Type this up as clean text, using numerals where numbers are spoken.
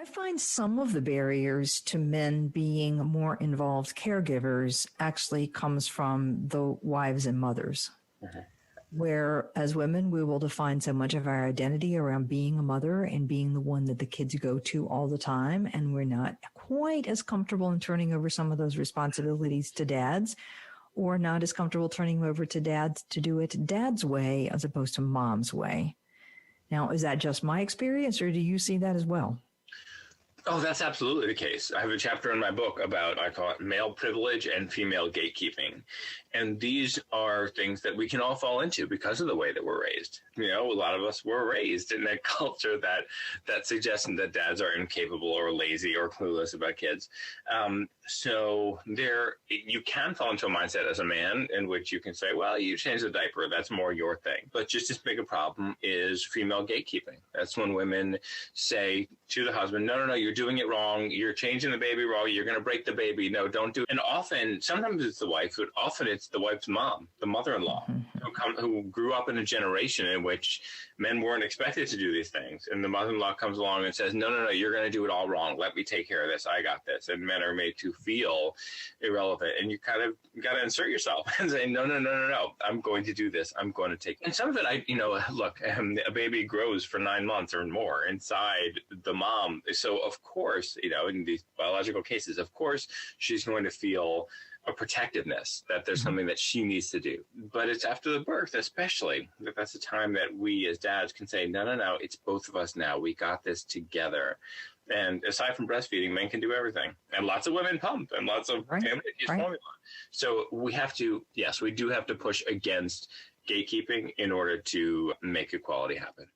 find some of the barriers to men being more involved caregivers actually comes from the wives and mothers. Where as women, we will define so much of our identity around being a mother and being the one that the kids go to all the time. And we're not quite as comfortable in turning over some of those responsibilities to dads, or not as comfortable turning them over to dads to do it dad's way as opposed to mom's way. Now, is that just my experience, or do you see that as well? Oh, that's absolutely the case. I have a chapter in my book about, I call it male privilege and female gatekeeping. And these are things that we can all fall into because of the way that we're raised. You know, a lot of us were raised in a culture that suggests that dads are incapable or lazy or clueless about kids. So you can fall into a mindset as a man in which you can say, well, you change the diaper, that's more your thing. But just as big a problem is female gatekeeping. That's when women say to the husband, no, you're doing it wrong. You're changing the baby wrong. You're going to break the baby. No, don't do it. And often, sometimes it's the wife, but often it's the wife's mom, the mother-in-law, who grew up in a generation in which men weren't expected to do these things. And the mother-in-law comes along and says, no, you're going to do it all wrong. Let me take care of this. I got this. And men are made to feel irrelevant. And you kind of got to insert yourself and say, no, I'm going to do this. I'm going to take it. And some of it, look, a baby grows for 9 months or more inside the mom. So, of course, in these biological cases, of course, she's going to feel a protectiveness that there's something that she needs to do. But it's after the birth, especially, that's the time that we as dads can say, no, it's both of us now. We got this together. And aside from breastfeeding, men can do everything. And lots of women pump and lots of families use formula. So we do have to push against gatekeeping in order to make equality happen.